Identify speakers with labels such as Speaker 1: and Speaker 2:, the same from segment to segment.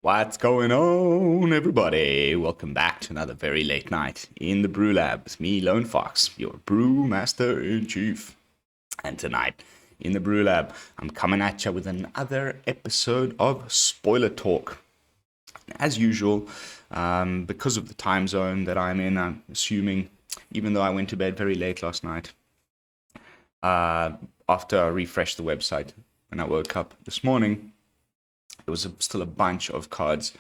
Speaker 1: What's going on, everybody? Welcome back to another very late night in the Brew-Lab with me, Lone Fox, your Brewmaster in Chief. And tonight in the Brew-Lab, I'm coming at you with another episode of Spoiler Talk. As usual, because of the time zone that I'm in, I'm assuming, even though I went to bed very late last night, after I refreshed the website when I woke up this morning, there was still a bunch of cards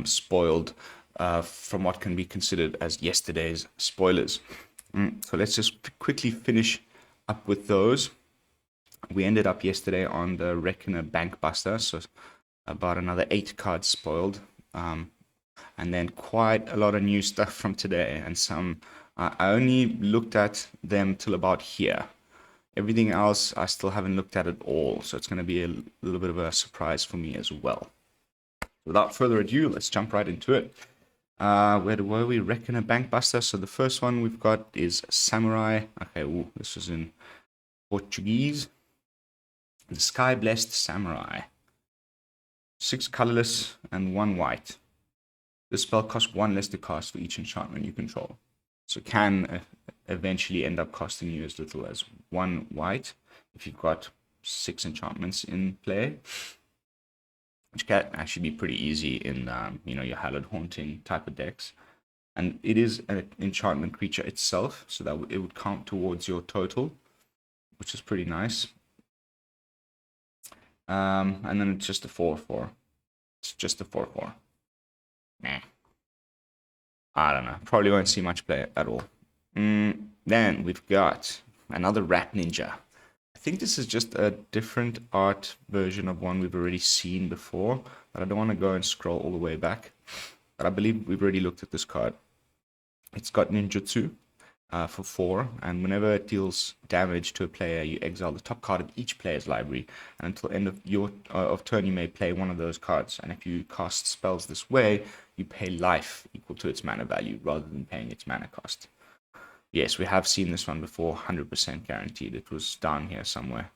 Speaker 1: spoiled from what can be considered as yesterday's spoilers. So let's just quickly finish up with those. We ended up yesterday on the Reckoner Bankbuster, so about another 8 cards spoiled. And then quite a lot of new stuff from today, and some I only looked at them till about here. Everything else I still haven't looked at all, so it's going to be a little bit of a surprise for me as well. Without further ado, let's jump right into it. Where were we? Reckoner Bankbuster. So the first one we've got is Samurai. Okay, this is in Portuguese. The Sky Blessed Samurai. 6 colorless and 1 white. This spell costs 1 less to cast for each enchantment you control. So can eventually end up costing you as little as 1 white if you've got 6 enchantments in play, which can actually be pretty easy in your Hallowed Haunting type of decks. And it is an enchantment creature itself, so that it would count towards your total, which is pretty nice. And then it's just a 4/4. It's just a 4/4. Nah. I don't know. Probably won't see much play at all. Then we've got another Rat Ninja. I think this is just a different art version of one we've already seen before, but I don't want to go and scroll all the way back. But I believe we've already looked at this card. It's got ninjutsu for 4, and whenever it deals damage to a player, you exile the top card of each player's library, and until end of your turn, you may play one of those cards. And if you cast spells this way, you pay life equal to its mana value rather than paying its mana cost. Yes, we have seen this one before, 100% guaranteed. It was down here somewhere.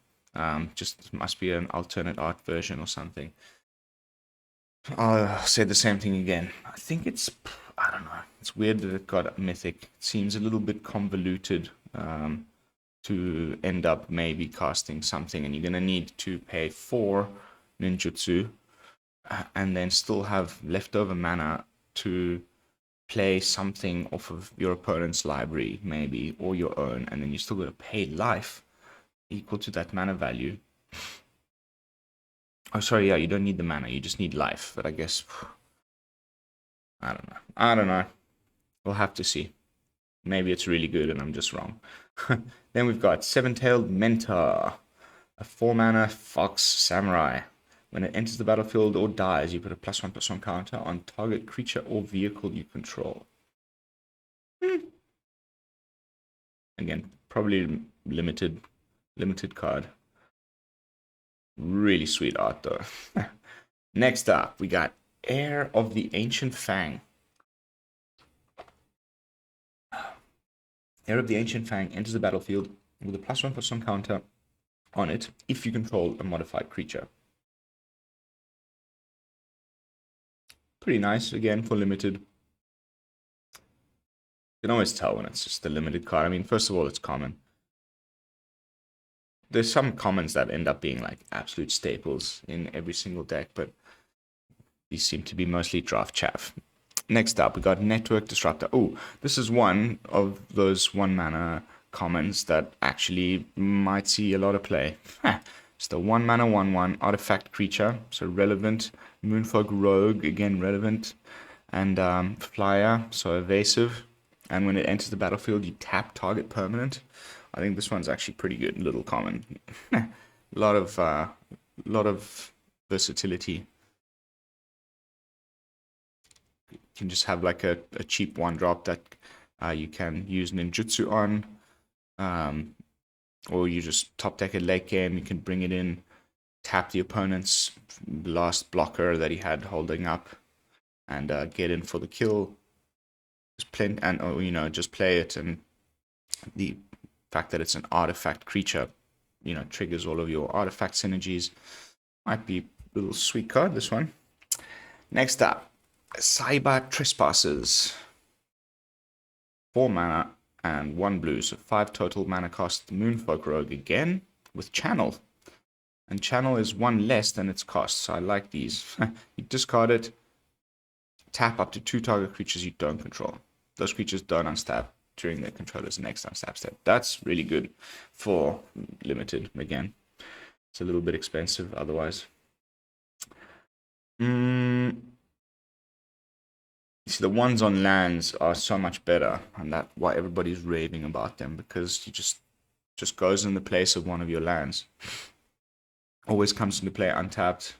Speaker 1: Just must be an alternate art version or something. I'll say the same thing again. I think I don't know. It's weird that it got mythic. It seems a little bit convoluted to end up maybe casting something, and you're going to need to pay 4 ninjutsu and then still have leftover mana to play something off of your opponent's library, maybe, or your own, and then you still got to pay life equal to that mana value. Oh, sorry, yeah, you don't need the mana, you just need life, but I guess, I don't know. We'll have to see. Maybe it's really good and I'm just wrong. Then we've got Seven-Tailed Mentor, a 4-mana Fox Samurai. When it enters the battlefield or dies, you put a +1/+1 counter on target creature or vehicle you control. Again, probably limited card. Really sweet art though. Next up, we got Heir of the Ancient Fang. Heir of the Ancient Fang enters the battlefield with a +1/+1 counter on it if you control a modified creature. Pretty nice, again, for limited. You can always tell when it's just a limited card. I mean, first of all, it's common. There's some commons that end up being like absolute staples in every single deck, but these seem to be mostly draft chaff. Next up, we got Network Disruptor. Oh, this is one of those 1-mana commons that actually might see a lot of play. It's the 1-mana 1/1 artifact creature, so relevant. Moonfolk Rogue, again relevant. And Flyer, so evasive. And when it enters the battlefield, you tap target permanent. I think this one's actually pretty good, little common. A lot of versatility. You can just have like a cheap 1-drop that you can use ninjutsu on. Or you just top deck it late game, you can bring it in, tap the opponent's last blocker that he had holding up, and get in for the kill. Just play, and just play it, and the fact that it's an artifact creature, triggers all of your artifact synergies. Might be a little sweet card, this one. Next up, Cyber Trespassers. 4 mana and 1 blue, so 5 total mana cost. Moonfolk Rogue again with Channel. And Channel is 1 less than its cost, so I like these. You discard it, tap up to 2 target creatures you don't control. Those creatures don't unstap during their controller's next unstap step. That's really good for limited again. It's a little bit expensive otherwise. See, the ones on lands are so much better, and that's why everybody's raving about them, because you just goes in the place of one of your lands. Always comes into play untapped,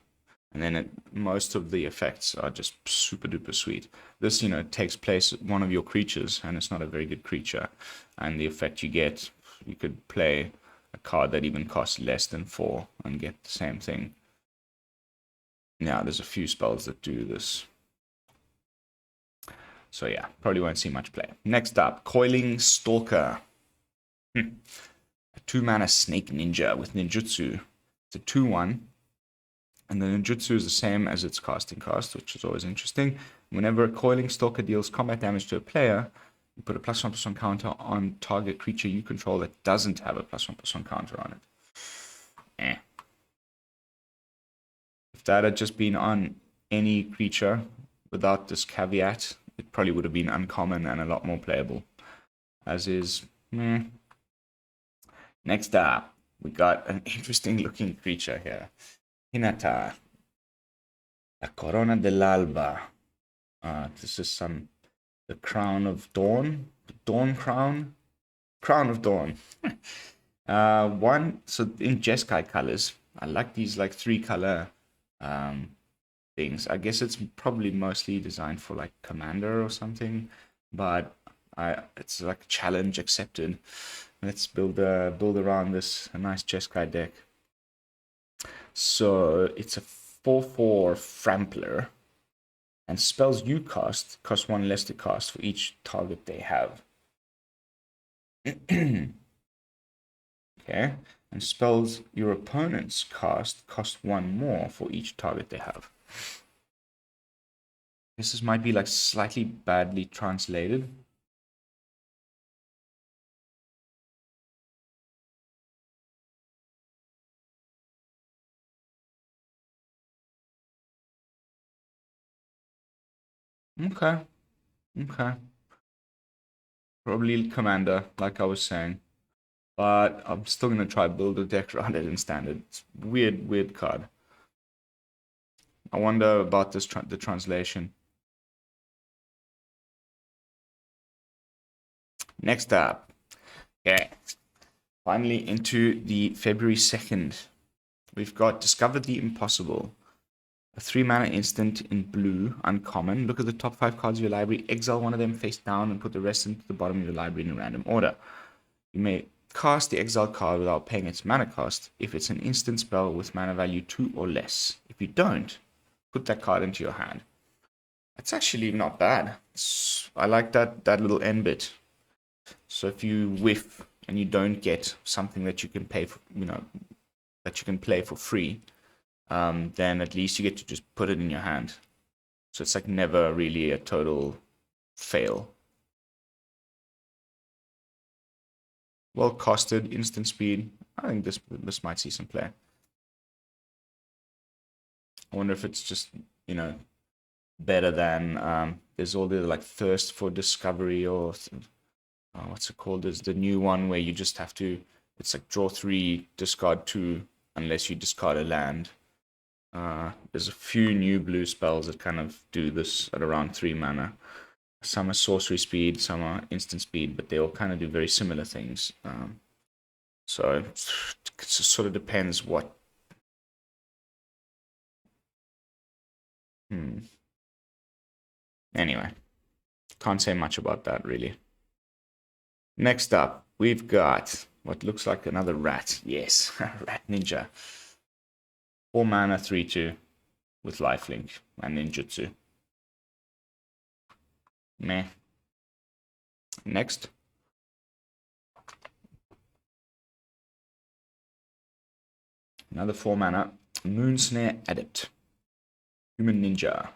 Speaker 1: and then most of the effects are just super duper sweet. This, takes place at one of your creatures, and it's not a very good creature, and the effect you get, you could play a card that even costs less than 4 and get the same thing. Now, there's a few spells that do this. So yeah, probably won't see much play. Next up, Coiling Stalker. A 2 mana Snake Ninja with Ninjutsu. It's a 2/1. And the Ninjutsu is the same as its casting cost, which is always interesting. Whenever a Coiling Stalker deals combat damage to a player, you put a +1/+1 counter on target creature you control that doesn't have a +1/+1 counter on it. If that had just been on any creature without this caveat, it probably would have been uncommon and a lot more playable. As is, Next up, we got an interesting looking creature here. Hinata. La Corona dell'Alba. This is the Crown of Dawn. The Dawn Crown? Crown of Dawn. So in Jeskai colors, I like these like 3-color things. I guess it's probably mostly designed for like Commander or something, but it's like a challenge accepted. Let's build around this a nice Jeskai deck. So it's a 4/4 Frampler, and spells you cost 1 less to cast for each target they have. Okay, and spells your opponents cost 1 more for each target they have. This might be like slightly badly translated. Okay. Probably Commander, like I was saying. But I'm still going to try build a deck around it in Standard. It's weird card. I wonder about this the translation. Next up. Okay. Finally into the February 2nd. We've got Discover the Impossible. A 3 mana instant in blue, uncommon. Look at the top 5 cards of your library. Exile one of them face down and put the rest into the bottom of your library in a random order. You may cast the exiled card without paying its mana cost if it's an instant spell with mana value 2 or less. If you don't, put that card into your hand. That's actually not bad. I like that little end bit. So if you whiff and you don't get something that you can pay for, that you can play for free, then at least you get to just put it in your hand. So it's like never really a total fail. Well costed, instant speed. I think this might see some play. I wonder if it's just, better than there's all the like Thirst for Discovery, or what's it called? There's the new one where you just have to, it's like draw 3, discard 2, unless you discard a land. There's a few new blue spells that kind of do this at around 3 mana. Some are sorcery speed, some are instant speed, but they all kind of do very similar things. So it sort of depends what. Anyway, can't say much about that really. Next up, we've got what looks like another rat. Yes, Rat Ninja. 4 mana, 3/2 with lifelink and ninjutsu. Meh. Next. Another 4 mana, Moonsnare Adept. Human Ninja.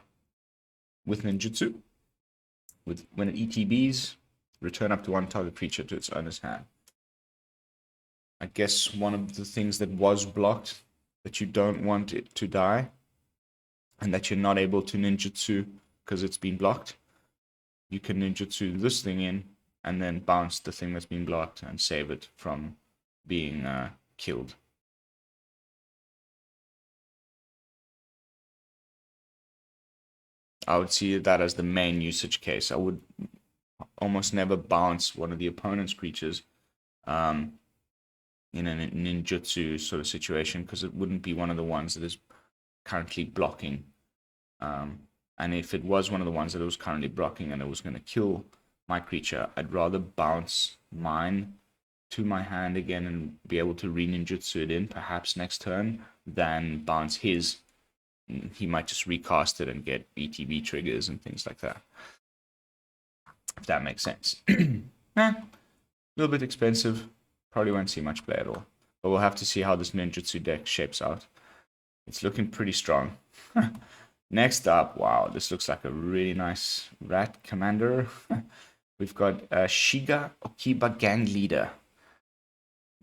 Speaker 1: with ninjutsu. When it ETBs, return up to one target creature to its owner's hand. I guess one of the things that was blocked, that you don't want it to die, and that you're not able to ninjutsu because it's been blocked, you can ninjutsu this thing in, and then bounce the thing that's been blocked and save it from being killed. I would see that as the main usage case. I would almost never bounce one of the opponent's creatures in a ninjutsu sort of situation, because it wouldn't be one of the ones that is currently blocking. And if it was one of the ones that it was currently blocking and it was going to kill my creature, I'd rather bounce mine to my hand again and be able to re-ninjutsu it in perhaps next turn than bounce his. He might just recast it and get ETB triggers and things like that, if that makes sense. A little bit expensive. Probably won't see much play at all. But we'll have to see how this ninjutsu deck shapes out. It's looking pretty strong. Next up, wow, this looks like a really nice rat commander. We've got Shiga Okiba Gang Leader.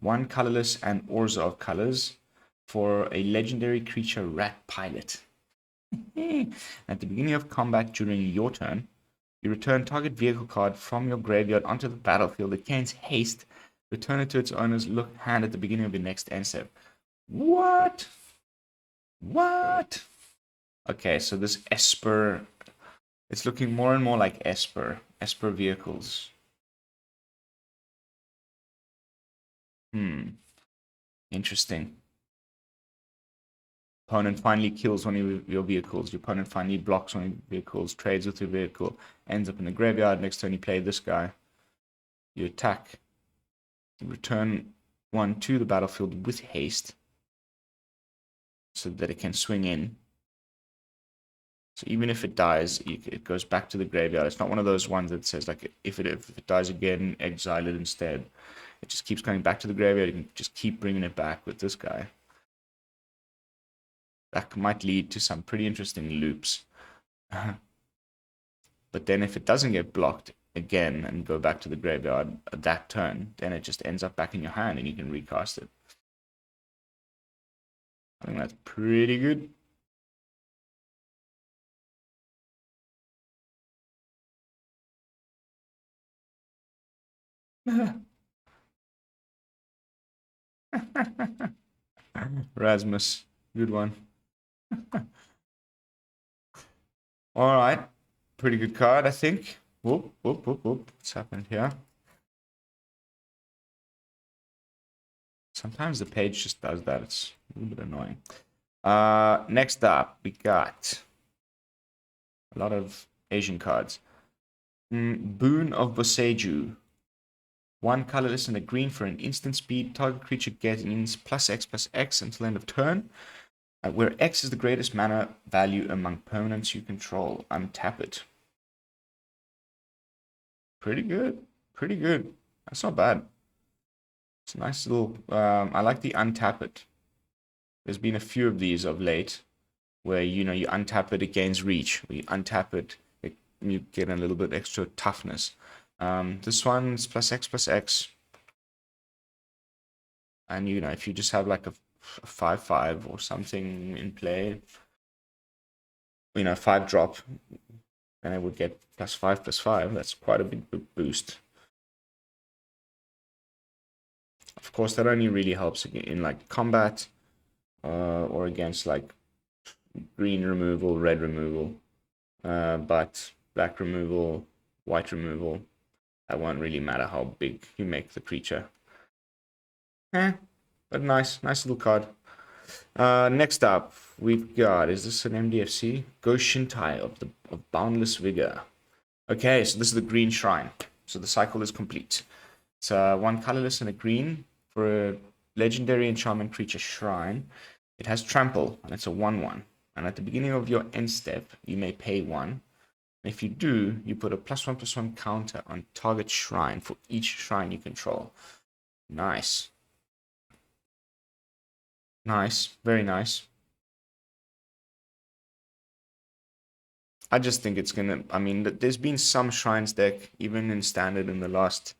Speaker 1: 1 colorless and Orza of colors for a legendary creature rat pilot. At the beginning of combat during your turn, you return target vehicle card from your graveyard onto the battlefield. It gains haste. Return it to its owner's hand at the beginning of your next end step. What? What? Okay, so this Esper, it's looking more and more like Esper vehicles. Interesting. Opponent finally kills one of your vehicles. Your opponent finally blocks one of your vehicles, trades with your vehicle, ends up in the graveyard. Next turn you play this guy. You attack. You return one to the battlefield with haste, so that it can swing in. So even if it dies, it goes back to the graveyard. It's not one of those ones that says, like, if it dies again, exile it instead. It just keeps coming back to the graveyard. You can just keep bringing it back with this guy. That might lead to some pretty interesting loops. But then if it doesn't get blocked again and go back to the graveyard that turn, then it just ends up back in your hand and you can recast it. I think that's pretty good. Rasmus, good one. All right, pretty good card, I think. Whoop, whoop, whoop, whoop. What's happened here? Sometimes the page just does that. It's a little bit annoying. Next up, we got a lot of Asian cards. Boon of Boseiju. 1 colorless and a green for an instant speed. Target creature gains +X/+X until end of turn. Where X is the greatest mana value among permanents you control. Untap it. Pretty good. Pretty good. That's not bad. It's a nice little... I like the untap it. There's been a few of these of late where, you know, you untap it, it gains reach. When you untap it, you get a little bit extra toughness. This one's +X/+X. And, you know, if you just have like a 5/5 or something in play, you know, 5-drop, then it would get +5/+5. That's quite a big boost. Of course, that only really helps in like combat or against like green removal, red removal, but black removal, white removal, that won't really matter how big you make the creature. But nice little card. Next up, we've got, is this an MDFC? Go Shintai of Boundless Vigor. Okay, so this is the green shrine. So the cycle is complete. It's 1 colorless and a green for a legendary enchantment creature shrine. It has trample, and it's a 1/1. And at the beginning of your end step, you may pay 1. And if you do, you put a +1/+1 counter on target shrine for each shrine you control. Nice. Nice, very nice. I just think it's gonna. I mean, there's been some Shrines deck, even in Standard, in the last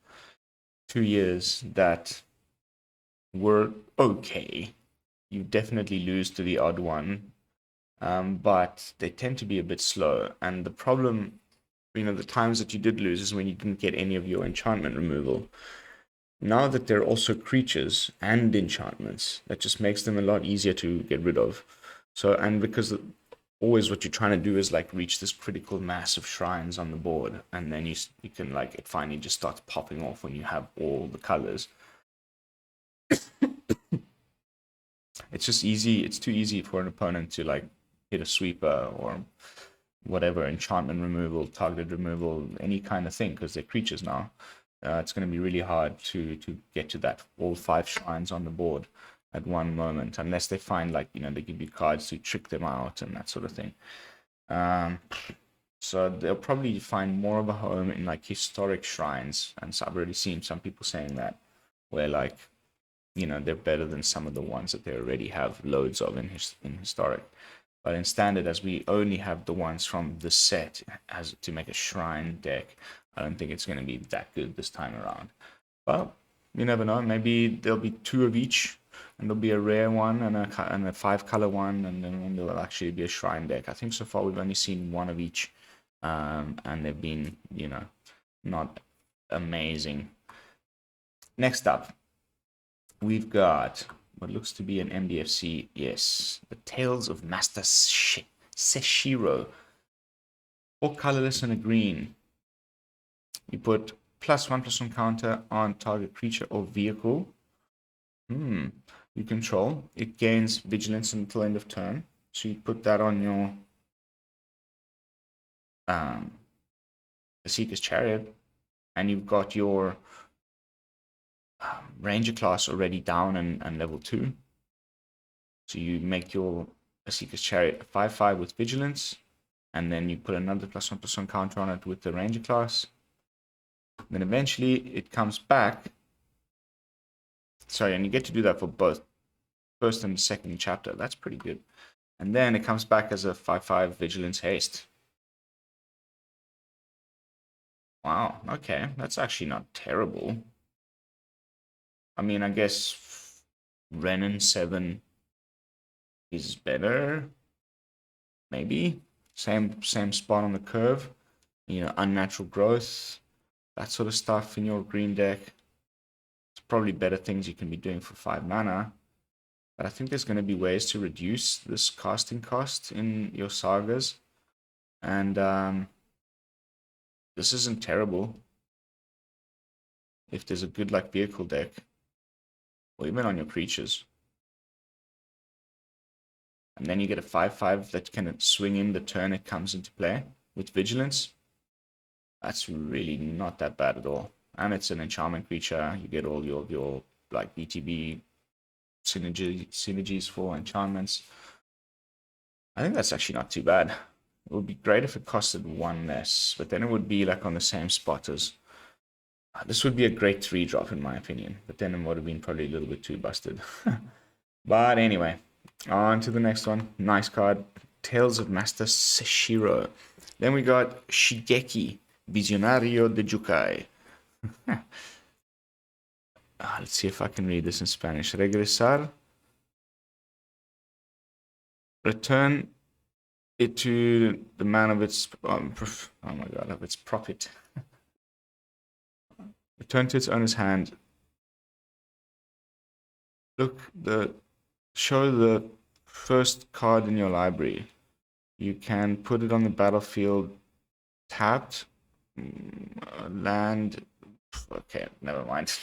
Speaker 1: 2 years that were okay. You definitely lose to the odd one, but they tend to be a bit slow. And the problem, the times that you did lose is when you didn't get any of your enchantment removal. Now that they're also creatures and enchantments, that just makes them a lot easier to get rid of. So, and because always what you're trying to do is like reach this critical mass of shrines on the board, and then you can like, it finally just starts popping off when you have all the colors. It's just easy. It's too easy for an opponent to like hit a sweeper or whatever, enchantment removal, targeted removal, any kind of thing, because they're creatures now. It's going to be really hard to get to that all 5 shrines on the board at one moment, unless they find like, they give you cards to trick them out and that sort of thing. So they'll probably find more of a home in like historic shrines, and so I've already seen some people saying that, where like, they're better than some of the ones that they already have loads of in historic. But in Standard, as we only have the ones from the set as to make a shrine deck, I don't think it's going to be that good this time around. But you never know. Maybe there'll be 2 of each, and there'll be a rare one and a 5-color one, and then there'll actually be a shrine deck. I think so far we've only seen 1 of each, and they've been, not amazing. Next up, we've got what looks to be an MDFC. Yes, the Tales of Master Seshiro. 4 colorless and a green. You put +1/+1 counter on target creature or vehicle you control. It gains vigilance until end of turn. So you put that on your Seeker's Chariot, and you've got your Ranger class already down and level 2. So you make your Seeker's Chariot 5/5 with vigilance, and then you put another +1/+1 counter on it with the Ranger class. Then eventually it comes back. Sorry, and you get to do that for both first and second chapter. That's pretty good. And then it comes back as a 5/5 vigilance haste. Wow, okay, that's actually not terrible. I mean, I guess Renin 7 is better. Maybe. Same spot on the curve. Unnatural growth, that sort of stuff in your green deck. It's probably better things you can be doing for 5 mana. But I think there's going to be ways to reduce this casting cost in your sagas. And this isn't terrible. If there's a good like vehicle deck, or even on your creatures. And then you get a 5/5 that can swing in the turn it comes into play with vigilance. That's really not that bad at all. And it's an enchantment creature. You get all your like BTB synergies for enchantments. I think that's actually not too bad. It would be great if it costed 1 less, but then it would be like on the same spot as. This would be a great 3-drop in my opinion, but then it would have been probably a little bit too busted. But anyway, on to the next one. Nice card. Tales of Master Seshiro. Then we got Shigeki, Visionario de Jukai. Let's see if I can read this in Spanish. Regresar. Return it to the man of its of its profit. Return to its owner's hand. Show the first card in your library. You can put it on the battlefield tapped. Land. Okay, never mind.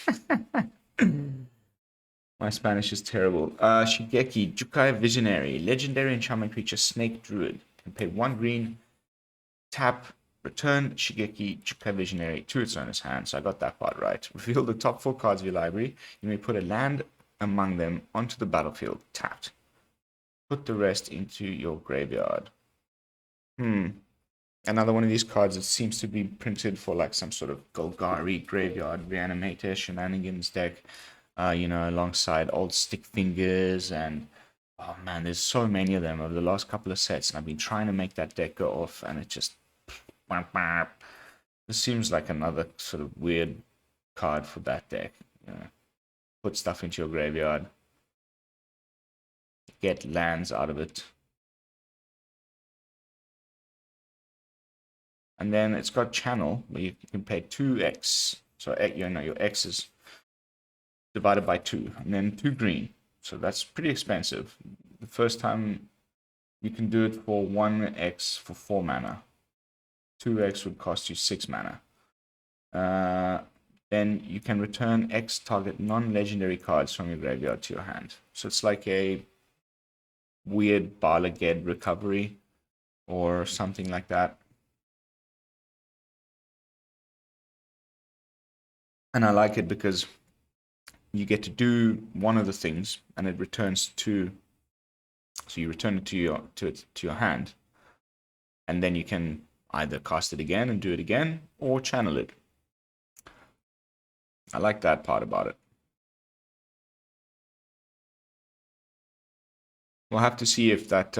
Speaker 1: My Spanish is terrible. Shigeki, Jukai Visionary, legendary enchantment creature, Snake Druid. Can pay 1 green, tap, return Shigeki, Jukai Visionary to its owner's hand. So I got that part right. Reveal the top 4 cards of your library. You may put a land among them onto the battlefield, tapped. Put the rest into your graveyard. Another one of these cards that seems to be printed for like some sort of Golgari graveyard reanimator shenanigans deck. Alongside old Stick Fingers and Oh man, there's so many of them over the last couple of sets, and I've been trying to make that deck go off, and it just... This seems like another sort of weird card for that deck. You know, put stuff into your graveyard, get lands out of it. And then it's got channel, where you can pay 2x. So your X is divided by 2, and then 2 green. So that's pretty expensive. The first time you can do it for 1x for 4 mana. 2x would cost you 6 mana. Then you can return X target non-legendary cards from your graveyard to your hand. So it's like a weird Bala Ged recovery or something like that. And I like it because you get to do one of the things and it returns to... So you return it to your hand, and then you can either cast it again and do it again, or channel it. I like that part about it. We'll have to see if that,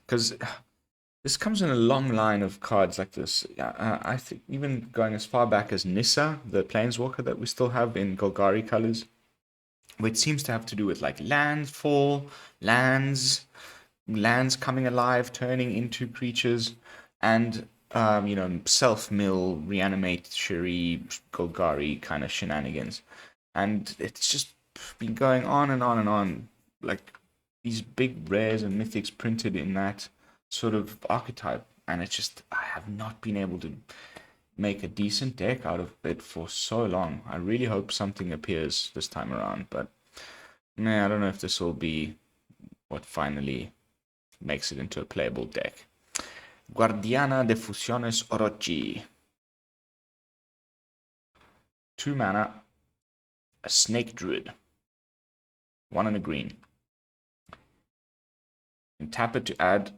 Speaker 1: because this comes in a long line of cards like this. I think even going as far back as Nissa, the Planeswalker that we still have in Golgari colors, which seems to have to do with like landfall, lands coming alive, turning into creatures, and self-mill, reanimate, Shuri, Golgari kind of shenanigans. And it's just been going on and on and on. Like these big rares and mythics printed in that sort of archetype. And it's just, I have not been able to make a decent deck out of it for so long. I really hope something appears this time around. But, I don't know if this will be what finally makes it into a playable deck. Guardiana de Fusiones Orochi. 2 mana, a Snake Druid. 1 and a green. And tap it to add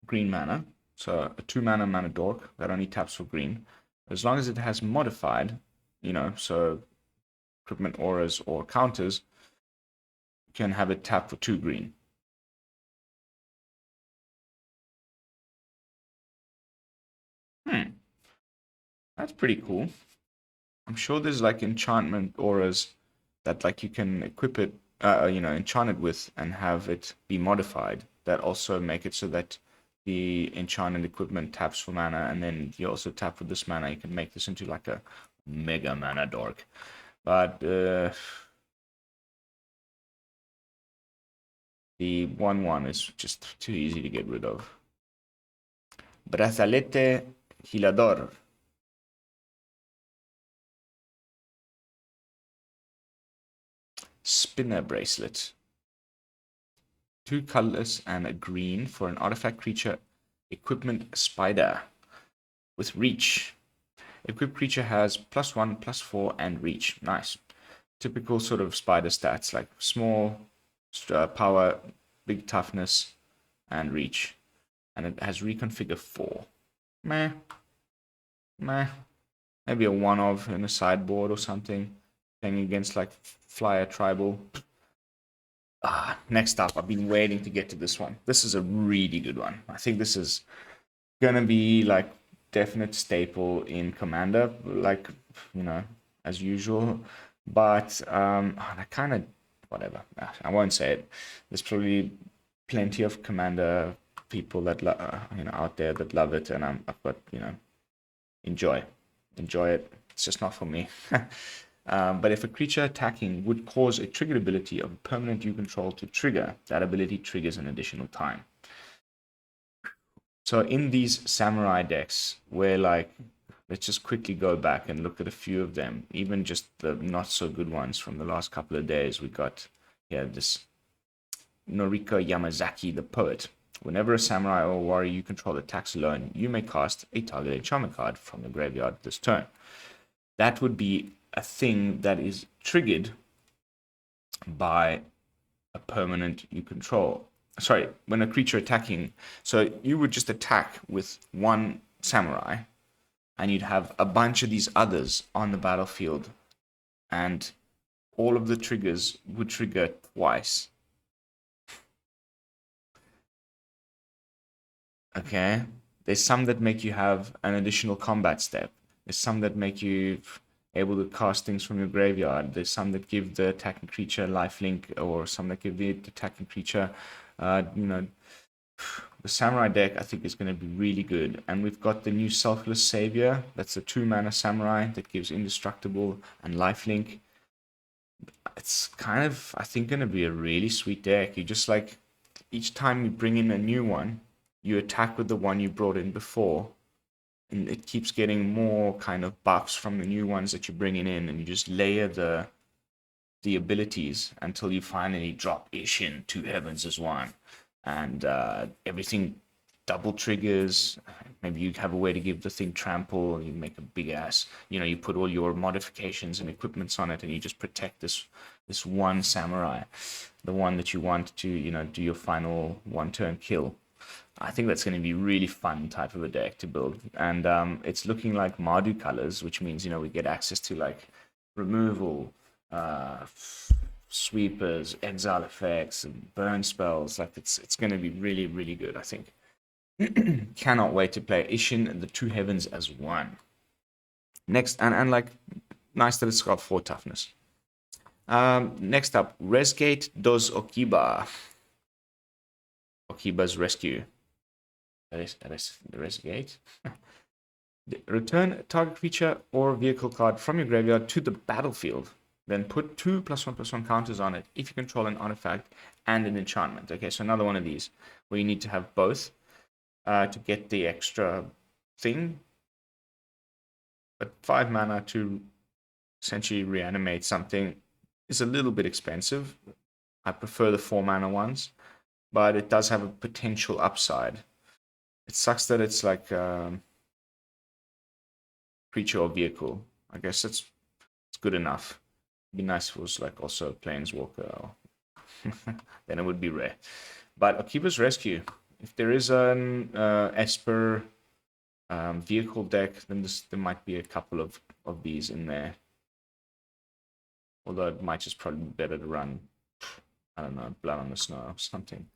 Speaker 1: green mana. So a 2 mana dork that only taps for green. As long as it has modified, so equipment auras or counters, you can have it tap for 2 green. That's pretty cool. I'm sure there's like enchantment auras that like you can equip it, enchant it with and have it be modified. That also make it so that the enchanted equipment taps for mana, and then you also tap for this mana. You can make this into like a mega mana dork. But the 1/1 is just too easy to get rid of. Brazalete Hilador. Spinner Bracelet. 2 colors and a green for an artifact creature equipment spider with reach. Equipped creature has +1, +4, and reach. Nice. Typical sort of spider stats like small, power, big toughness, and reach. And it has reconfigure 4. Meh. Maybe a 1-of in a sideboard or something. Playing against like flyer tribal. Next up, I've been waiting to get to this one. This is a really good one. I think this is gonna be like definite staple in Commander, like, as usual. But I kind of, whatever. I won't say it. There's probably plenty of Commander people that out there that love it, and I've got enjoy it. It's just not for me. But if a creature attacking would cause a triggered ability of a permanent you control to trigger, that ability triggers an additional time. So in these samurai decks, where like, let's just quickly go back and look at a few of them, even just the not so good ones from the last couple of days. We got here this Noriko Yamazaki, the poet. Whenever a samurai or warrior you control attacks alone, you may cast a targeted enchantment card from the graveyard this turn. That would be a thing that is triggered by a permanent you control. Sorry, when a creature attacking, so you would just attack with 1 samurai, and you'd have a bunch of these others on the battlefield, and all of the triggers would trigger twice. Okay. There's some that make you have an additional combat step. There's some that make you able to cast things from your graveyard. There's some that give the attacking creature lifelink, or some that give the attacking creature, you know, the Samurai deck, I think, is going to be really good. And we've got the new Selfless Savior. That's a 2-mana Samurai that gives Indestructible and Lifelink. It's kind of, I think, going to be a really sweet deck. You just like, each time you bring in a new one, you attack with the one you brought in before. And it keeps getting more kind of buffs from the new ones that you're bringing in. And you just layer the abilities until you finally drop Ishin, Two Heavens as one. And everything double triggers. Maybe you have a way to give the thing trample. You make a big ass. You put all your modifications and equipments on it, and you just protect this one samurai, the one that you want to do your final one turn kill. I think that's going to be really fun type of a deck to build, and it's looking like Mardu colors, which means we get access to like removal, uh, sweepers, exile effects, and burn spells. Like it's going to be really really good, I think. Cannot wait to play Ishin and the Two Heavens as one. Next, and like, nice that it's got 4 toughness. Next up, Resgate Dos Okiba. Okiba's Rescue. That is the Resgate. Return target creature or vehicle card from your graveyard to the battlefield. Then put 2+1/+1 counters on it if you control an artifact and an enchantment. Okay, so another one of these where you need to have both to get the extra thing. But 5 mana to essentially reanimate something is a little bit expensive. I prefer the 4 mana ones, but it does have a potential upside. It sucks that it's like creature or vehicle. I guess it's good enough. It'd be nice if it was like also a planeswalker. Then it would be rare. But Akiba's Rescue. If there is an Esper vehicle deck, then there might be a couple of these in there. Although it might just probably be better to run, I don't know, Blood on the Snow or something.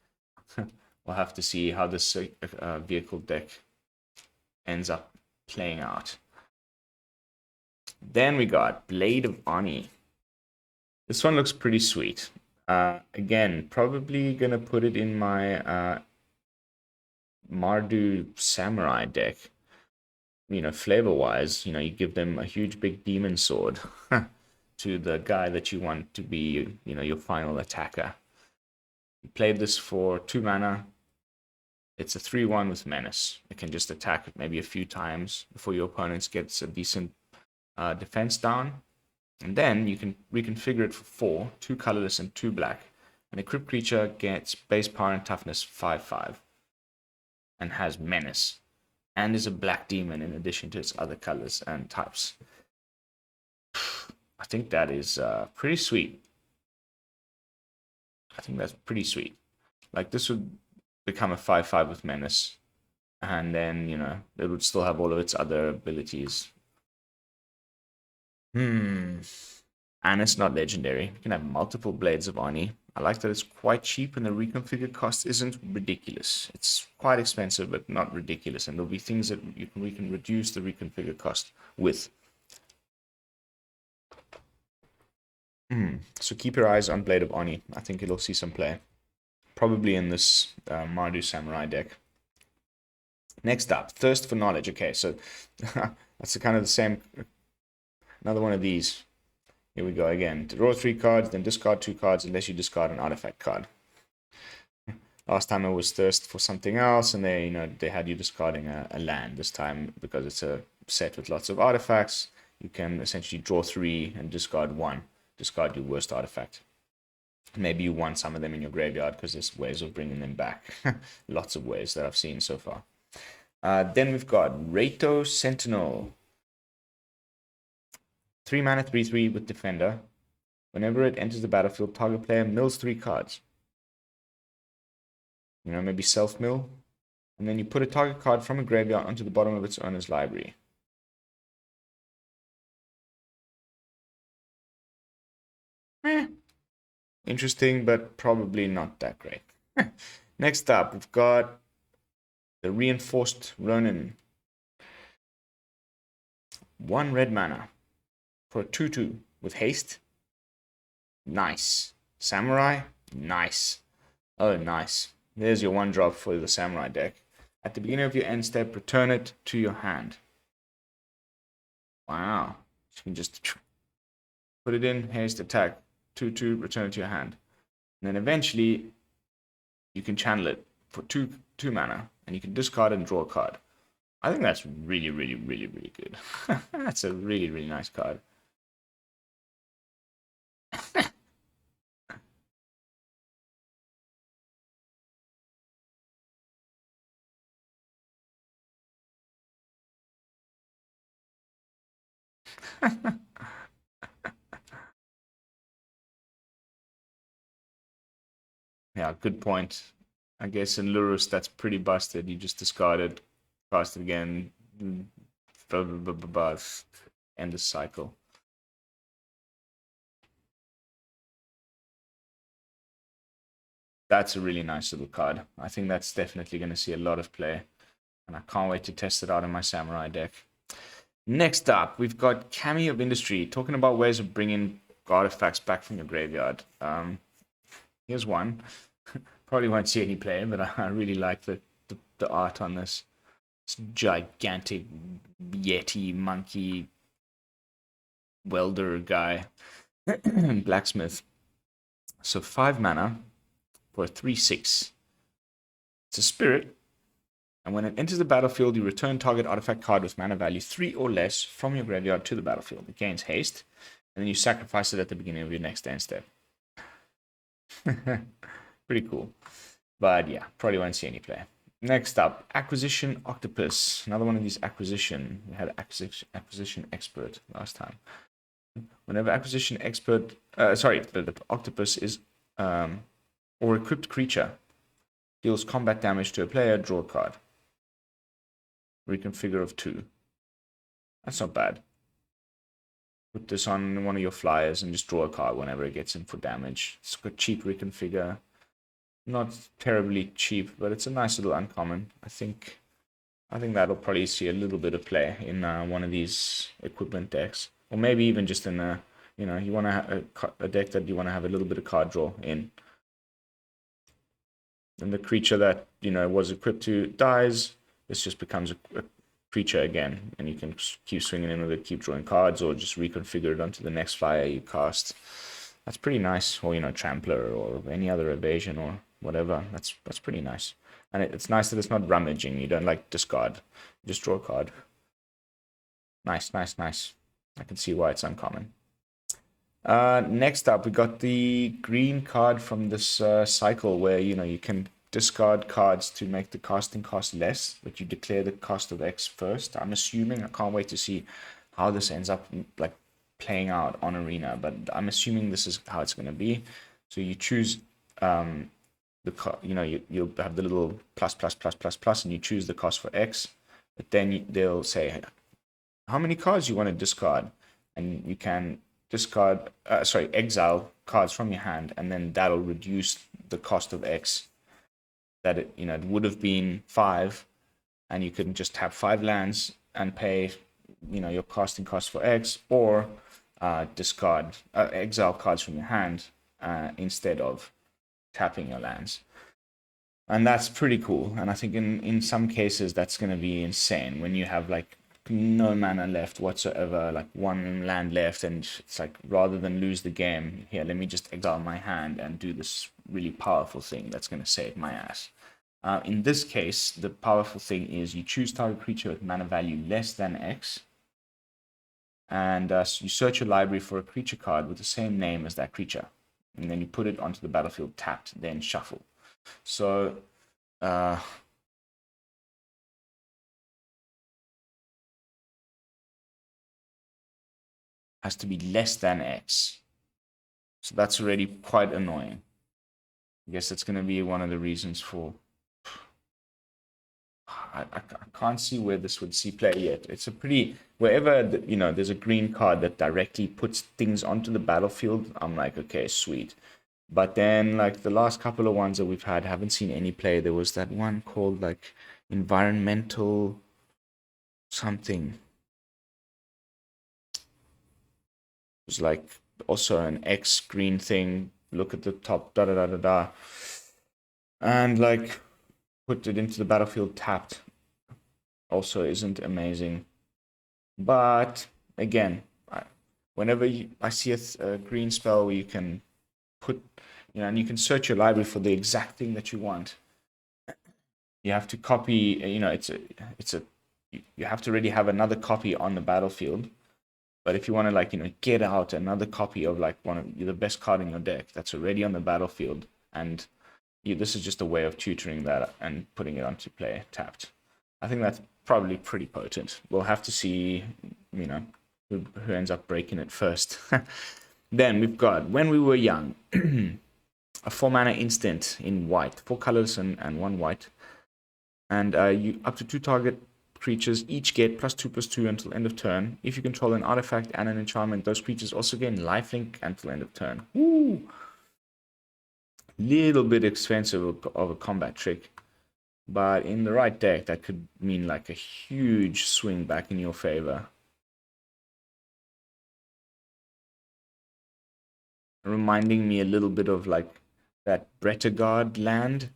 Speaker 1: We'll have to see how this vehicle deck ends up playing out. Then we got Blade of Ani. This one looks pretty sweet. Again, probably gonna put it in my Mardu Samurai deck. Flavor-wise, you give them a huge big demon sword to the guy that you want to be, your final attacker. You played this for 2 mana. It's a 3/1 with Menace. It can just attack maybe a few times before your opponent gets a decent defense down. And then you can reconfigure it for 4, 2 colorless and 2 black. An equipped creature gets base power and toughness 5/5 and has Menace, and is a black demon in addition to its other colors and types. I think that is pretty sweet. I think that's pretty sweet. Like, this would become a 5/5 with Menace, and then, it would still have all of its other abilities. And it's not legendary. You can have multiple Blades of Ani. I like that it's quite cheap and the reconfigure cost isn't ridiculous. It's quite expensive, but not ridiculous. And there'll be things that we can reduce the reconfigure cost with. So keep your eyes on Blade of Ani. I think it'll see some play. Probably in this Mardu Samurai deck. Next up, Thirst for Knowledge. Okay, so that's kind of the same. Another one of these. Here we go again. Draw 3 cards, then discard 2 cards unless you discard an artifact card. Last time it was Thirst for something else, and they had you discarding a land. This time, because it's a set with lots of artifacts, you can essentially draw 3 and discard 1. Discard your worst artifact. Maybe you want some of them in your graveyard because there's ways of bringing them back. Lots of ways that I've seen so far. Then we've got Raito Sentinel. 3 mana, 3/3 with Defender. Whenever it enters the battlefield, target player mills 3 cards. Maybe self-mill. And then you put a target card from a graveyard onto the bottom of its owner's library. Interesting, but probably not that great. Next up, we've got the Reinforced Ronin. 1 red mana for a 2/2 with haste. Nice. Samurai. Nice. Oh, nice. There's your 1-drop for the Samurai deck. At the beginning of your end step, return it to your hand. Wow. You can just put it in, haste, attack, 2/2, return it to your hand. And then eventually, you can channel it for 2 mana, and you can discard it and draw a card. I think that's really, really, really, really good. That's a really, really nice card. Yeah, good point. I guess in Lurus, that's pretty busted. You just discard it, cast it again, blah, blah, blah, blah, blah, end the cycle. That's a really nice little card. I think that's definitely going to see a lot of play. And I can't wait to test it out in my Samurai deck. Next up, we've got Kami of Industry, talking about ways of bringing artifacts back from your graveyard. Here's one. Probably won't see any play, but I really like the art on this. This gigantic Yeti monkey welder guy. Blacksmith. So 5 mana for a 3/6. It's a spirit. And when it enters the battlefield, you return target artifact card with mana value 3 or less from your graveyard to the battlefield. It gains haste, and then you sacrifice it at the beginning of your next end step. Pretty cool. But yeah, probably won't see any play. Next up, Acquisition Octopus. Another one of these acquisition. We had Acquisition Expert last time. Whenever Acquisition Expert, the Octopus is or equipped creature deals combat damage to a player, draw a card. Reconfigure of 2. That's not bad. Put this on one of your flyers and just draw a card whenever it gets in for damage. It's got cheap reconfigure. Not terribly cheap, but it's a nice little uncommon. I think that'll probably see a little bit of play in one of these equipment decks. Or maybe even just in a, you want to have a deck that you want to have a little bit of card draw in. And the creature that, was equipped to dies, this just becomes a creature again. And you can keep swinging in with it, keep drawing cards, or just reconfigure it onto the next flyer you cast. That's pretty nice. Or, Trampler or any other evasion or whatever. That's pretty nice. And it's nice that it's not rummaging. You don't discard. You just draw a card. Nice, nice, nice. I can see why it's uncommon. Next up, we got the green card from this cycle where, you can discard cards to make the casting cost less, but you declare the cost of X first. I'm assuming, I can't wait to see how this ends up playing out on Arena, but I'm assuming this is how it's going to be. So you choose you'll have the little plus, and you choose the cost for X, but then they'll say how many cards you want to discard, and you can exile cards from your hand, and then that'll reduce the cost of X. That it would have been 5, and you can just have 5 lands and pay your casting cost for X, or discard exile cards from your hand instead of tapping your lands. And that's pretty cool. And I think in some cases that's going to be insane when you have no mana left whatsoever, 1 land left, and it's rather than lose the game, here, let me just exile my hand and do this really powerful thing that's going to save my ass. In this case, the powerful thing is you choose target creature with mana value less than X, and you search your library for a creature card with the same name as that creature, and then you put it onto the battlefield tapped, then shuffle. So has to be less than X. So that's already quite annoying. I guess that's going to be one of the reasons for... I can't see where this would see play yet. It's a pretty... Wherever, there's a green card that directly puts things onto the battlefield, I'm like, okay, sweet. But then, the last couple of ones that we've had haven't seen any play. There was that one called, environmental something. It was like also an X green thing. Look at the top, da da da da da, and like put it into the battlefield tapped. Also isn't amazing, but again, whenever I see a green spell where you can put, and you can search your library for the exact thing that you want. You have to copy, you have to already have another copy on the battlefield. But if you want to like, get out another copy of like one of the best card in your deck that's already on the battlefield, and this is just a way of tutoring that and putting it onto play tapped. I think that's probably pretty potent. We'll have to see, who ends up breaking it first. Then we've got When We Were Young, a 4-mana instant in white, 4 colors and 1 white. And you up to 2 target creatures each get +2/+2 until end of turn. If you control an artifact and an enchantment, those creatures also gain lifelink until end of turn. Woo! Little bit expensive of a combat trick, but in the right deck, that could mean like a huge swing back in your favor. Reminding me a little bit of like that Bretagard land.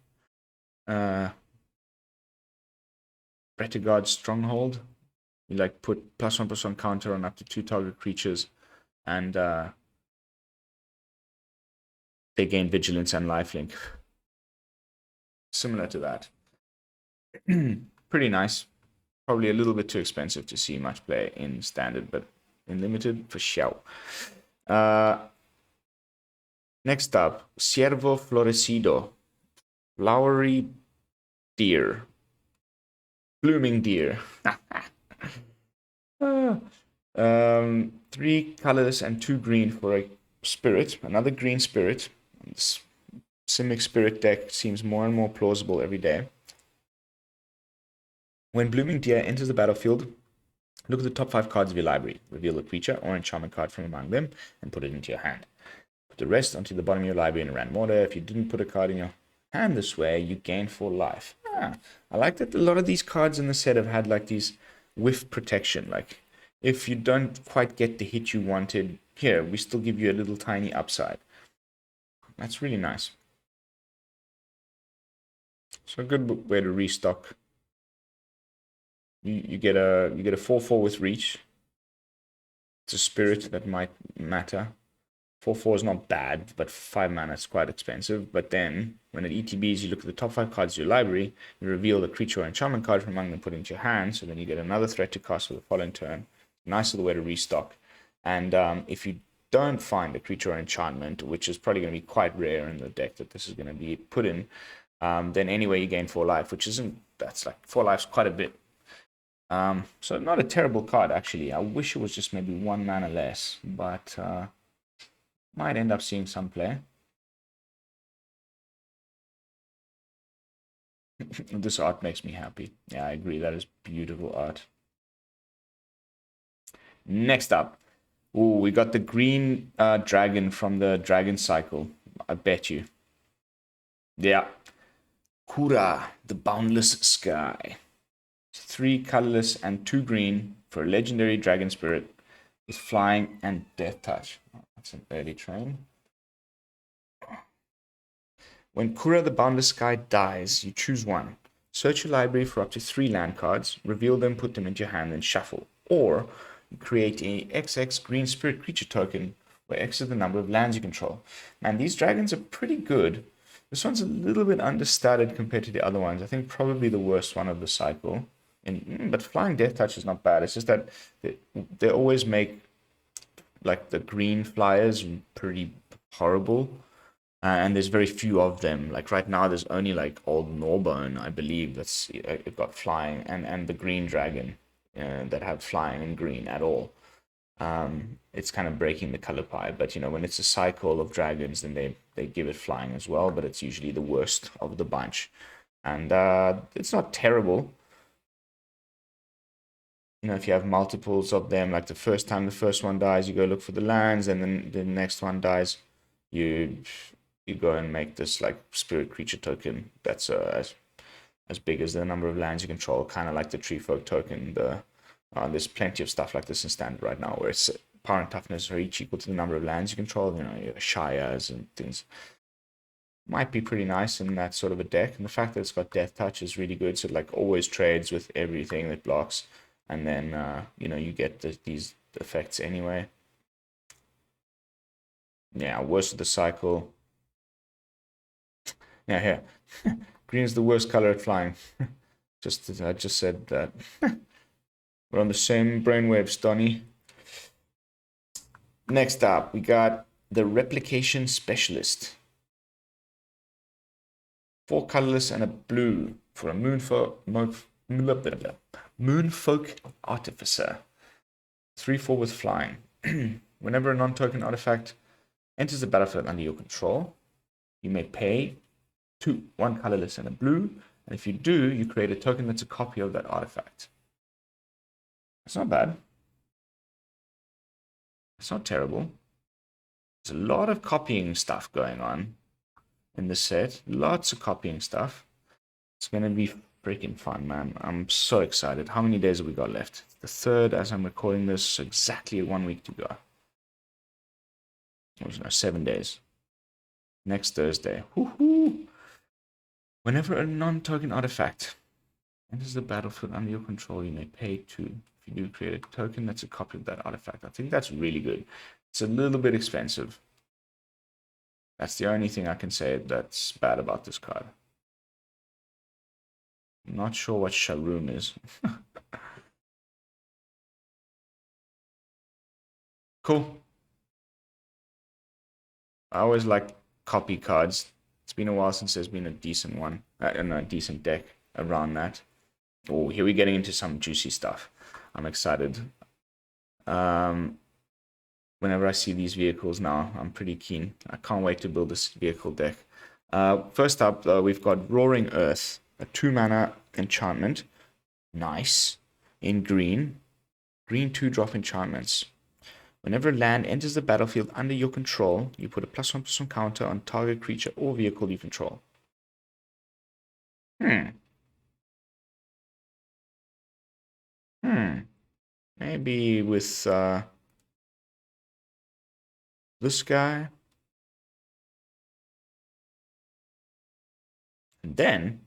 Speaker 1: Bretagard Stronghold. You like put +1/+1 counter on up to 2 target creatures, and they gain vigilance and lifelink. Similar to that. Pretty nice. Probably a little bit too expensive to see much play in standard, but in limited for sure. Next up, Ciervo Florecido. Flowery deer. Blooming deer. 3 colors and 2 green for a spirit. Another green spirit. This Simic spirit deck seems more and more plausible every day. When Blooming Deer enters the battlefield, look at the top 5 cards of your library. Reveal a creature or enchantment card from among them and put it into your hand. Put the rest onto the bottom of your library in a random order. If you didn't put a card in your hand this way, you gain 4 life. I like that a lot of these cards in the set have had like these whiff protection. Like, if you don't quite get the hit you wanted, here, we still give you a little tiny upside. That's really nice. So a good way to restock. You get a 4/4 with reach. It's a spirit that might matter. 4/4 is not bad, but 5 mana is quite expensive. But then, when it ETBs, you look at the top 5 cards of your library, you reveal the creature or enchantment card from among them, put it into your hand, so then you get another threat to cast for the following turn. Nice little way to restock. And if you don't find a creature or enchantment, which is probably going to be quite rare in the deck that this is going to be put in, then anyway you gain 4 life, which isn't, that's like 4 life's quite a bit. So not a terrible card, actually. I wish it was just maybe 1 mana less, but might end up seeing some play. This art makes me happy. Yeah, I agree. That is beautiful art. Next up. Ooh, we got the green dragon from the Dragon Cycle. I bet you. Yeah. Kura, the Boundless Sky. 3 colorless and 2 green for a legendary dragon spirit with flying and death touch. Oh, that's an early train. When Kura the Boundless Sky dies, you choose one. Search your library for up to 3 land cards, reveal them, put them into your hand, and shuffle. Or create a XX green spirit creature token, where X is the number of lands you control. Man, these dragons are pretty good. This one's a little bit understated compared to the other ones. I think probably the worst one of the cycle. But Flying Death Touch is not bad. It's just that they always make like the green flyers pretty horrible. And there's very few of them. Like right now, there's only like Old Gnawbone, I believe, that's it got flying, and the Green Dragon that have flying and green at all. It's kind of breaking the color pie. But when it's a cycle of dragons, then they give it flying as well. But it's usually the worst of the bunch, and it's not terrible. If you have multiples of them, like the first time the first one dies, you go look for the lands, and then the next one dies, you go and make this like spirit creature token. That's as big as the number of lands you control, kind of like the Tree Folk token. There's plenty of stuff like this in Standard right now, where it's power and toughness are each equal to the number of lands you control. You know, your Shires and things. Might be pretty nice in that sort of a deck. And the fact that it's got Death Touch is really good. So it like always trades with everything that blocks. And then, you know, you get these effects anyway. Yeah, worst of the cycle. Yeah, here. Green is the worst color at flying. I just said that. We're on the same brainwaves, Donnie. Next up, we got the Replication Specialist. 4 colorless and a blue for a Moonfolk Artificer. 3/4 with flying. Whenever a non-token artifact enters the battlefield under your control, you may pay 2, 1 colorless and a blue, and if you do, you create a token that's a copy of that artifact. That's not bad. It's not terrible. There's a lot of copying stuff going on in this set. Lots of copying stuff. It's going to be freaking fun, man. I'm so excited. How many days have we got left? It's the 3rd as I'm recording this. Exactly 1 week to go. It was 7 days. Next Thursday. Woohoo! Whenever a non-token artifact enters the battlefield under your control, you may pay 2. If you do create a token that's a copy of that artifact. I think that's really good. It's a little bit expensive. That's the only thing I can say that's bad about this card. I'm not sure what Sharoom is. Cool. I always like copy cards. It's been a while since there's been a decent one, and a decent deck around that. Oh, here we're getting into some juicy stuff. I'm excited. Whenever I see these vehicles now, I'm pretty keen. I can't wait to build this vehicle deck. First up, we've got Roaring Earth, a 2-mana enchantment. Nice. In green. Green 2-drop enchantments. Whenever a land enters the battlefield under your control, you put a +1/+1 counter on target creature or vehicle you control. Maybe with this guy. And then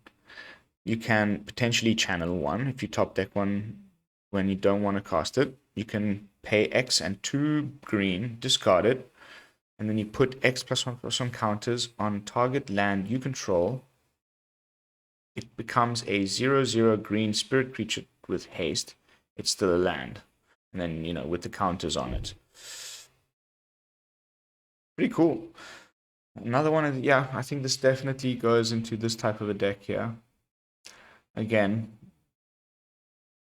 Speaker 1: you can potentially channel 1 if you top deck 1 when you don't want to cast it. You can pay X and 2 green, discard it, and then you put X +1/+1 counters on target land you control. It becomes a 0/0 green spirit creature with haste. It's still a land. And then, you know, with the counters on it. Pretty cool. Another one, yeah, I think this definitely goes into this type of a deck here. Again,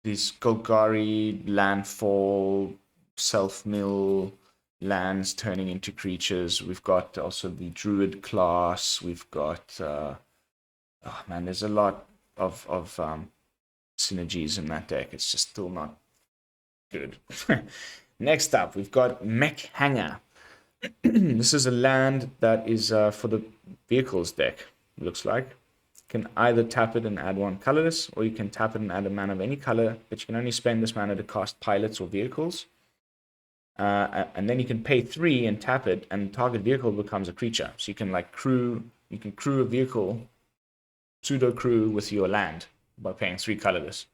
Speaker 1: these Golgari, landfall, self-mill, lands turning into creatures. We've got also the Druid class. We've got, oh man, there's a lot of synergies in that deck. It's just still not good. Next up, we've got Mech Hanger. This is a land that is for the vehicles deck, it looks like. You can either tap it and add 1 colorless, or you can tap it and add a mana of any color, but you can only spend this mana to cast pilots or vehicles. And then you can pay 3 and tap it, and target vehicle becomes a creature. So you can like crew a vehicle, pseudo crew with your land by paying 3 colorless.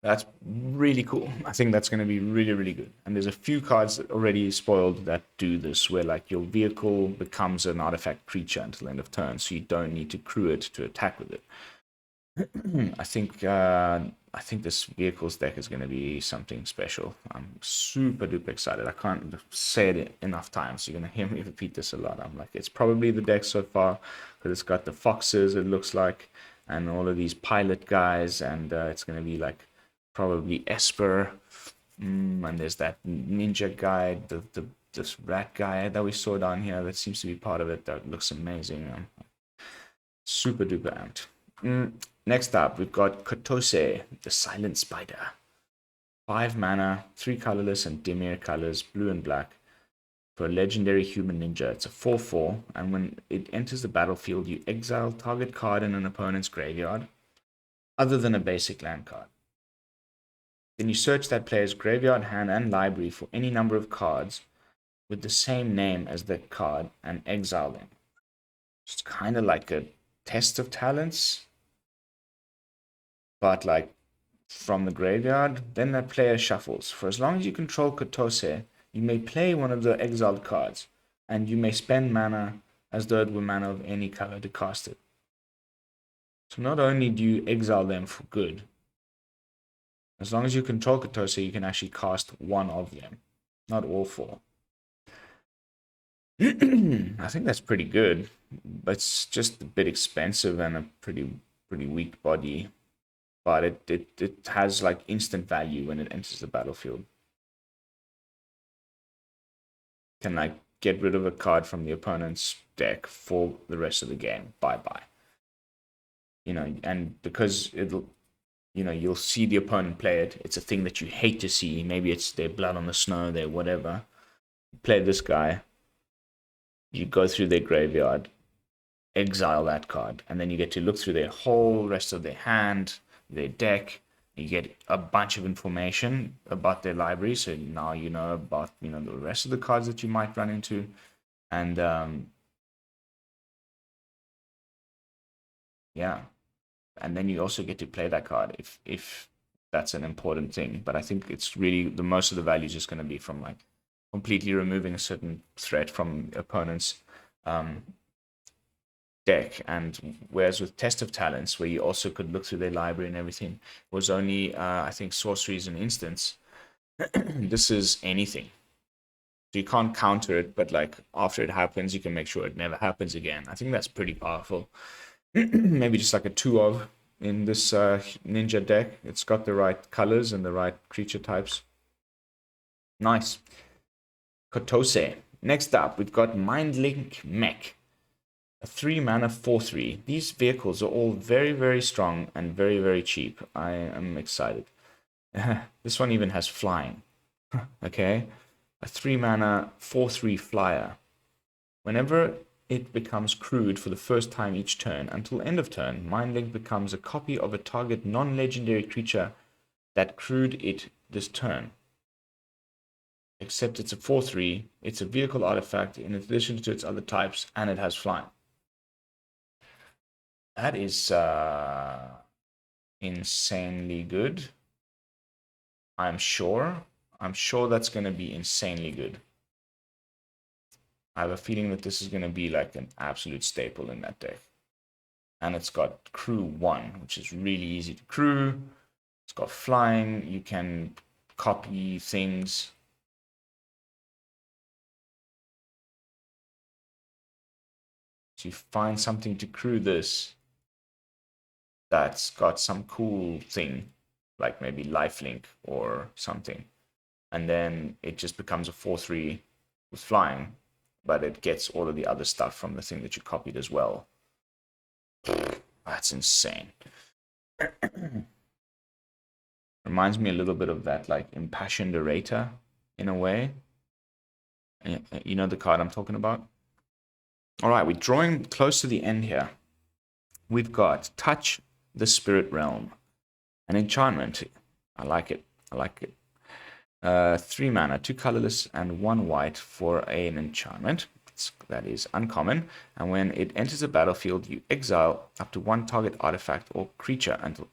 Speaker 1: That's really cool. I think that's going to be really, really good. And there's a few cards that already spoiled that do this, where like your vehicle becomes an artifact creature until the end of turn, so you don't need to crew it to attack with it. I think this vehicles deck is going to be something special. I'm super duper excited. I can't say it enough times. You're going to hear me repeat this a lot. I'm like, it's probably the deck so far because it's got the foxes, it looks like, and all of these pilot guys, and it's going to be like probably Esper, and there's that ninja guy, this rat guy that we saw down here that seems to be part of it. That looks amazing. I'm super duper amped. Next up, we've got Kotose, the Silent Spider. 5 mana, 3 colorless and Dimir colors, blue and black. For a legendary human ninja, it's a 4/4, and when it enters the battlefield, you exile target card in an opponent's graveyard. other than a basic land card. Then you search that player's graveyard, hand, and library for any number of cards with the same name as that card and exile them. It's kind of like a test of talents, but like from the graveyard. Then that player shuffles. For as long as you control Kotose, you may play one of the exiled cards, and you may spend mana as though it were mana of any color to cast it. So not only do you exile them for good, as long as you control Kotose, you can actually cast one of them, not all four. I think that's pretty good, but it's just a bit expensive and a pretty weak body. But it has like instant value when it enters the battlefield. Can like get rid of a card from the opponent's deck for the rest of the game. Bye. You know, and because it'll, you know, you'll see the opponent play it. It's a thing that you hate to see. Maybe it's their blood on the snow, their whatever. Play this guy. You go through their graveyard, exile that card, and then you get to look through their whole rest of their hand, their deck. You get a bunch of information about their library, so now you know about, you know, the rest of the cards that you might run into, and yeah, and then you also get to play that card if that's an important thing. But I think it's really the most of the value is just going to be from like completely removing a certain threat from opponent's deck. And whereas with Test of Talents, where you also could look through their library and everything, was only I think sorceries and instants. This is anything. So you can't counter it, but like after it happens, you can make sure it never happens again. I think that's pretty powerful. Maybe just like a 2-of in this ninja deck. It's got the right colors and the right creature types. Nice. Kotose. Next up, we've got Mindlink Mech. A 3-mana 4/3. These vehicles are all very, very strong and very, very cheap. I am excited. This one even has flying. Okay. A 3-mana 4/3 flyer. Whenever it becomes crewed for the first time each turn, until end of turn, Mindlink becomes a copy of a target non-legendary creature that crewed it this turn. Except it's a 4/3, it's a vehicle artifact in addition to its other types, and it has flying. That is insanely good. I'm sure that's going to be insanely good. I have a feeling that this is going to be like an absolute staple in that deck. And it's got crew 1, which is really easy to crew. It's got flying. You can copy things. So you find something to crew this that's got some cool thing, like maybe lifelink or something. And then it just becomes a 4/3 with flying, but it gets all of the other stuff from the thing that you copied as well. That's insane. Reminds me a little bit of that, like Impassioned Orator, in a way. You know the card I'm talking about? All right, we're drawing close to the end here. We've got Touch the Spirit Realm. An enchantment. I like it. 3 mana, 2 colorless, and 1 white for an enchantment. That is uncommon. And when it enters the battlefield, you exile up to 1 target artifact or creature until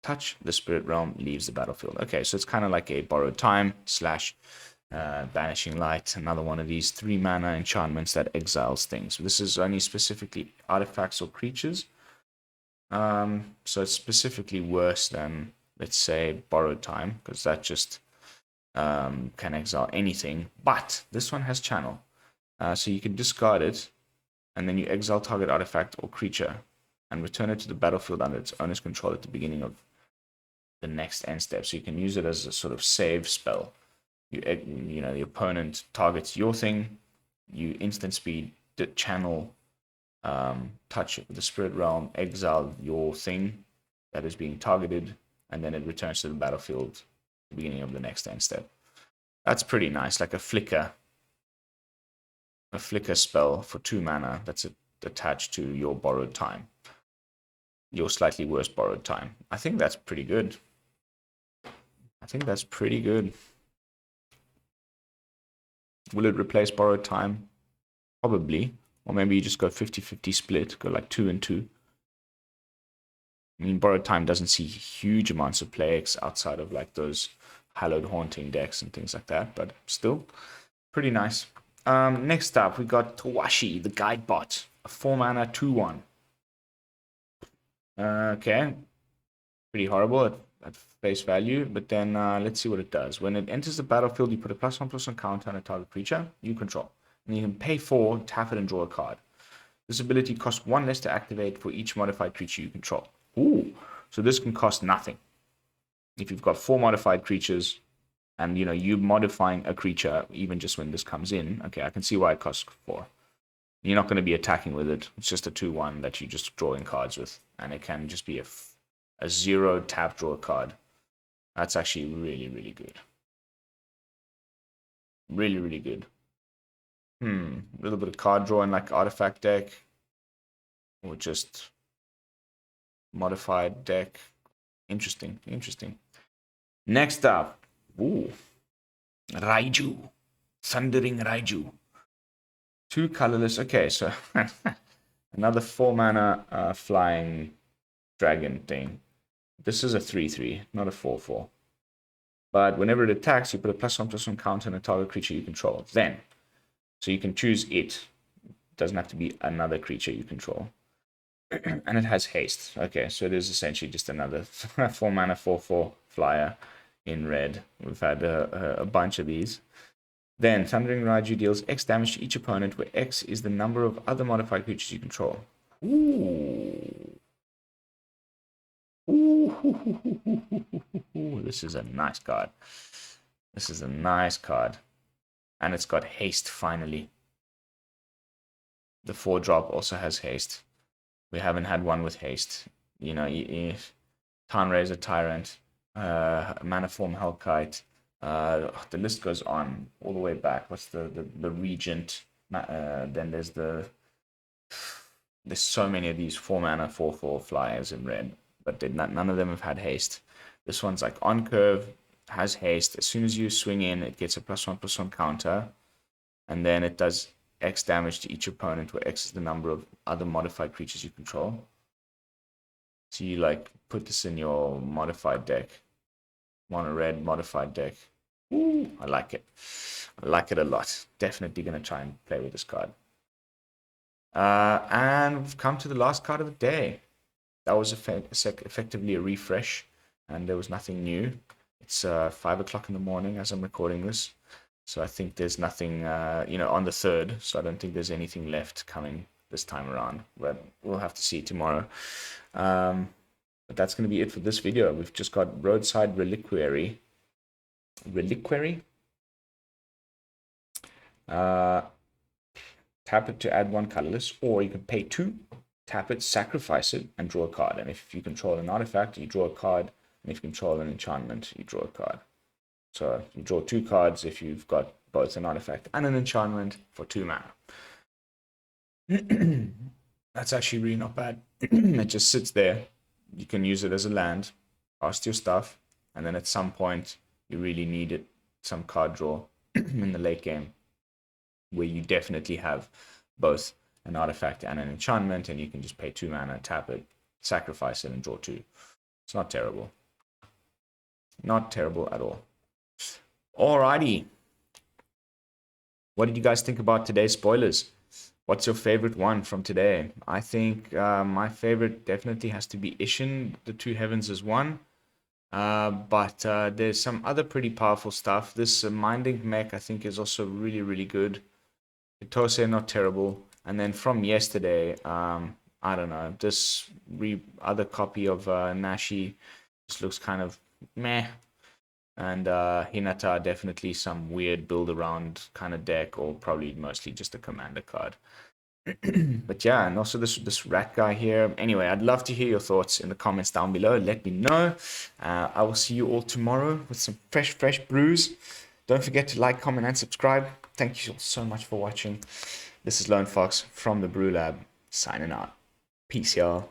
Speaker 1: Touch the Spirit Realm leaves the battlefield. Okay, so it's kind of like a Borrowed Time / Banishing Light, another one of these 3 mana enchantments that exiles things. This is only specifically artifacts or creatures. So it's specifically worse than, let's say, Borrowed Time, because that just can exile anything. But this one has Channel. So you can discard it, and then you exile target artifact or creature, and return it to the battlefield under its owner's control at the beginning of the next end step. So you can use it as a sort of save spell. You know, the opponent targets your thing, you instant speed, channel, touch the Spirit Realm, exile your thing that is being targeted, and then it returns to the battlefield at the beginning of the next end step. That's pretty nice, like a flicker spell for 2 mana that's attached to your Borrowed Time. your slightly worse borrowed time. I think that's pretty good. I think that's pretty good. Will it replace borrowed time? Probably. Or maybe you just go 50-50 split, go like 2 and 2. I mean, borrowed time doesn't see huge amounts of play outside of like those hallowed haunting decks and things like that, but still pretty nice. Next up, we got Tawashi, the guide bot, a 4-mana 2/1. Okay, pretty horrible at face value, but then let's see what it does. When it enters the battlefield, you put a +1/+1 counter on a target creature you control, and you can pay 4, tap it, and draw a card. This ability costs 1 less to activate for each modified creature you control. Ooh, so this can cost nothing. If you've got 4 modified creatures, and you're modifying a creature even just when this comes in, okay, I can see why it costs 4. You're not going to be attacking with it. It's just a 2/1 that you're just drawing cards with, and it can just be a 0 tap draw card. That's actually really, really good. Really, really good. A little bit of card drawing like artifact deck, or just modified deck. Interesting, interesting. Next up, Raiju, Thundering Raiju. 2 colorless. Okay, so another 4-mana flying dragon thing. This is a 3/3, not a 4/4. But whenever it attacks, you put a +1/+1 counter on a target creature you control. Then, so you can choose it. It doesn't have to be another creature you control. And it has haste. Okay, so it is essentially just another 4-mana 4/4 flyer in red. We've had a bunch of these. Then, Thundering Raiju deals X damage to each opponent, where X is the number of other modified creatures you control. Ooh. Ooh. This is a nice card. This is a nice card. And it's got haste, finally. The 4-drop also has haste. We haven't had one with haste. Townraiser Tyrant, Maniform Hellkite. The list goes on all the way back. What's the Regent? Then there's so many of these 4-mana 4/4 flyers in red, but none of them have had haste. This one's like on curve, has haste. As soon as you swing in, it gets a +1/+1 counter, and then it does X damage to each opponent, where X is the number of other modified creatures you control. So you like put this in your modified deck. Mono red modified deck. Ooh, I like it. I like it a lot. Definitely going to try and play with this card. And we've come to the last card of the day. That was effectively a refresh, and there was nothing new. It's 5 o'clock in the morning as I'm recording this. So I think there's nothing, on the 3rd. So I don't think there's anything left coming this time around. But we'll have to see tomorrow. But that's going to be it for this video. We've just got Roadside Reliquary. Tap it to add 1 colorless, or you can pay 2, tap it, sacrifice it, and draw a card. And if you control an artifact, you draw a card. And if you control an enchantment, you draw a card. So you draw 2 cards if you've got both an artifact and an enchantment for 2 mana. That's actually really not bad. It just sits there. You can use it as a land, cast your stuff, and then at some point you really need it, some card draw in the late game, where you definitely have both an artifact and an enchantment, and you can just pay 2 mana, tap it, sacrifice it, and draw 2. It's not terrible. Not terrible at all. Alrighty. What did you guys think about today's spoilers? What's your favorite one from today? I think my favorite definitely has to be Ishin. The Two Heavens is one. But there's some other pretty powerful stuff. This Minding mech, I think, is also really, really good. Hitose, not terrible. And then from yesterday, I don't know, this other copy of Nashi just looks kind of meh. And Hinata, definitely some weird build around kind of deck, or probably mostly just a commander card. But yeah, and also this rat guy here. Anyway, I'd love to hear your thoughts in the comments down below. Let me know. I will see you all tomorrow with some fresh brews. Don't forget to like, comment, and subscribe. Thank you all so much for watching. This is Lone Fox from the Brew-Lab, signing out. Peace, y'all.